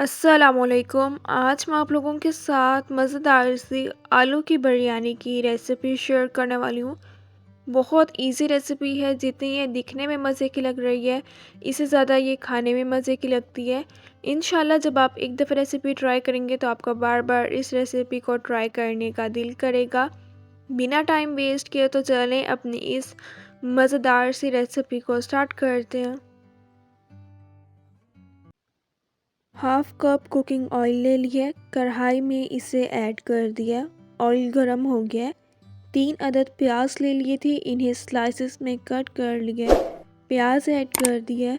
अस्सलामुअलैकुम। आज मैं आप लोगों के साथ मज़ेदार सी आलू की बिरयानी की रेसिपी शेयर करने वाली हूँ। बहुत इजी रेसिपी है। जितनी ये दिखने में मज़े की लग रही है, इससे ज़्यादा ये खाने में मज़े की लगती है। इंशाल्लाह जब आप एक दफ़ा रेसिपी ट्राई करेंगे तो आपका बार बार इस रेसिपी को ट्राई करने का दिल करेगा। बिना टाइम वेस्ट किए तो चलें अपनी इस मज़ेदार सी रेसिपी को स्टार्ट करते हैं। हाफ कप कुकिंग ऑयल ले लिया, कढ़ाई में इसे ऐड कर दिया। ऑयल गरम हो गया। 3 अदद प्याज ले लिए थे, इन्हें स्लाइसेस में कट कर लिया। प्याज ऐड कर दिया।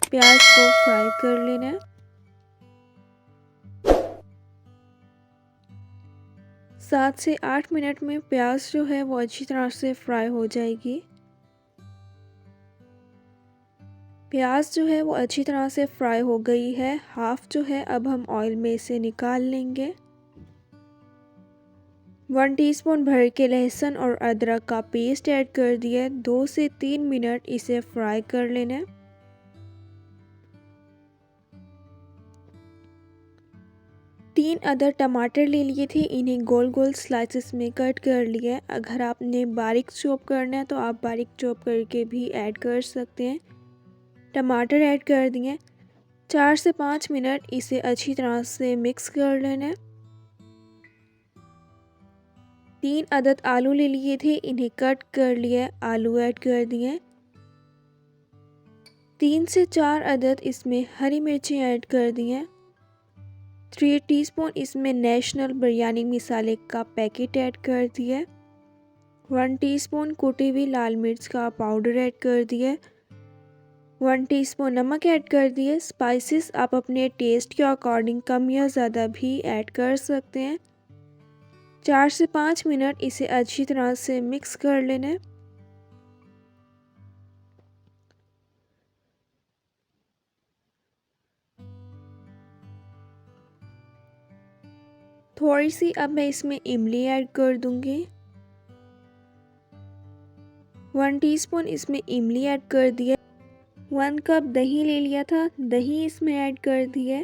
प्याज को फ्राई कर लेना। 7 से 8 मिनट में प्याज जो है वो अच्छी तरह से फ्राई हो जाएगी। प्याज जो है वो अच्छी तरह से फ्राई हो गई है। हाफ जो है अब हम ऑयल में इसे निकाल लेंगे। 1 टीस्पून भर के लहसुन और अदरक का पेस्ट ऐड कर दिया। 2 से 3 मिनट इसे फ्राई कर लेना। तीन अदर टमाटर ले लिए थे, इन्हें गोल गोल स्लाइसेस में कट कर लिया। अगर आपने बारीक चॉप करना है तो आप बारीक चॉप करके भी ऐड कर सकते हैं। टमाटर ऐड कर दिए। 4 से 5 मिनट इसे अच्छी तरह से मिक्स कर लेना। 3 अदद आलू ले लिए थे, इन्हें कट कर लिया। आलू ऐड कर दिए। 3 से 4 अदद इसमें हरी मिर्ची ऐड कर दिए। 3 टीस्पून इसमें नेशनल बिरयानी मसाले का पैकेट ऐड कर दिया। 1 टीस्पून कुटी हुई लाल मिर्च का पाउडर ऐड कर दिया। 1 टीस्पून नमक ऐड कर दिए। स्पाइसेस आप अपने टेस्ट के अकॉर्डिंग कम या ज़्यादा भी ऐड कर सकते हैं। 4 से 5 मिनट इसे अच्छी तरह से मिक्स कर लेना। थोड़ी सी अब मैं इसमें इमली ऐड कर दूंगी। 1 टीस्पून इसमें इमली ऐड कर दिया। 1 कप दही ले लिया था, दही इसमें ऐड कर दिया।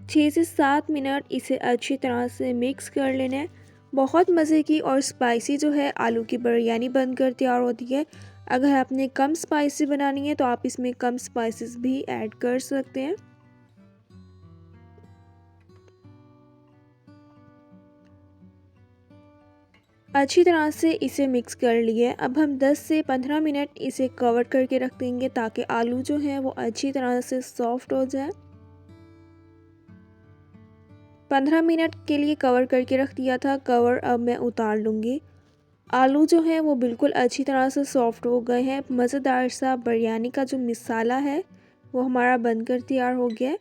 6 से 7 मिनट इसे अच्छी तरह से मिक्स कर लेना है। बहुत मज़े की और स्पाइसी जो है आलू की बिरयानी बनकर तैयार होती है। अगर आपने कम स्पाइसी बनानी है तो आप इसमें कम स्पाइसेस भी ऐड कर सकते हैं। अच्छी तरह से इसे मिक्स कर लिए। अब हम 10 से 15 मिनट इसे कवर करके रख देंगे ताकि आलू जो है वो अच्छी तरह से सॉफ्ट हो जाए। 15 मिनट के लिए कवर करके रख दिया था। कवर अब मैं उतार लूँगी। आलू जो है वो बिल्कुल अच्छी तरह से सॉफ्ट हो गए हैं। मज़ेदार सा बिरयानी का जो मसाला है वो हमारा बनकर तैयार हो गया है।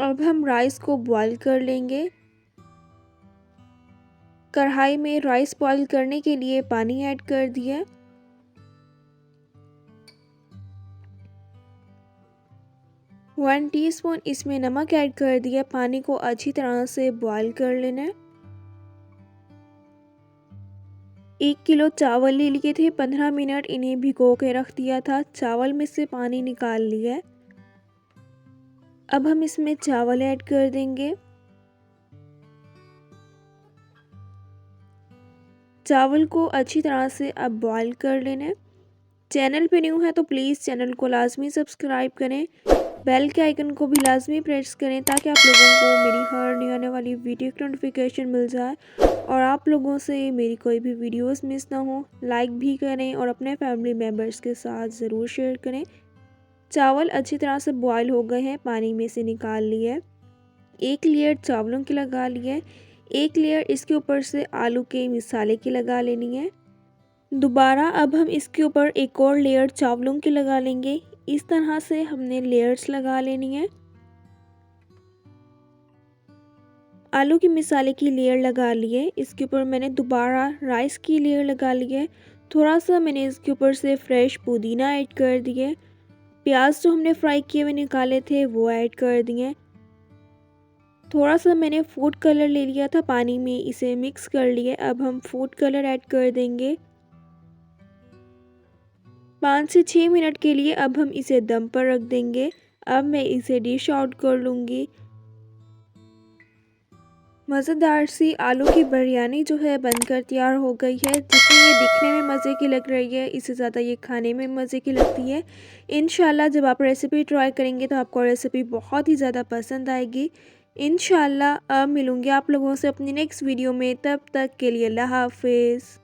अब हम राइस को बॉईल कर लेंगे। कढ़ाई में राइस बॉईल करने के लिए पानी ऐड कर दिया। 1 टीस्पून इसमें नमक ऐड कर दिया। पानी को अच्छी तरह से बॉईल कर लेना है। 1 किलो चावल ले लिए थे, 15 मिनट इन्हें भिगो के रख दिया था। चावल में से पानी निकाल लिया है। अब हम इसमें चावल ऐड कर देंगे। चावल को अच्छी तरह से अब बॉईल कर लेना है। चैनल पे न्यू है तो प्लीज़ चैनल को लाजमी सब्सक्राइब करें। बेल के आइकन को भी लाजमी प्रेस करें ताकि आप लोगों को मेरी हर नई आने वाली वीडियो की नोटिफिकेशन मिल जाए और आप लोगों से मेरी कोई भी वीडियोस मिस ना हो। लाइक भी करें और अपने फैमिली मेम्बर्स के साथ ज़रूर शेयर करें। चावल अच्छी तरह से बॉईल हो गए हैं, पानी में से निकाल लिए। एक लेयर चावलों की लगा ली है। एक लेयर इसके ऊपर से आलू के मसाले की लगा लेनी है। दोबारा अब हम इसके ऊपर एक और लेयर चावलों की लगा लेंगे। इस तरह से हमने लेयर्स लगा लेनी है। आलू की मसाले की लेयर लगा ली है। इसके ऊपर मैंने दोबारा राइस की लेयर लगा ली है। थोड़ा सा मैंने इसके ऊपर से फ्रेश पुदीना ऐड कर दिए। प्याज जो हमने फ्राई किए हुए निकाले थे वो ऐड कर दिए। थोड़ा सा मैंने फूड कलर ले लिया था, पानी में इसे मिक्स कर लिए। अब हम फूड कलर ऐड कर देंगे। 5 से 6 मिनट के लिए अब हम इसे दम पर रख देंगे। अब मैं इसे डिश आउट कर लूँगी। मज़ेदार सी आलू की बिरयानी जो है बनकर तैयार हो गई है। जितनी ये दिखने में मज़े की लग रही है, इससे ज़्यादा ये खाने में मज़े की लगती है। इंशाल्लाह जब आप रेसिपी ट्राई करेंगे तो आपको रेसिपी बहुत ही ज़्यादा पसंद आएगी। इंशाल्लाह अब मिलूँगी आप लोगों से अपनी नेक्स्ट वीडियो में, तब तक के लिए अल्लाह हाफ़िज़।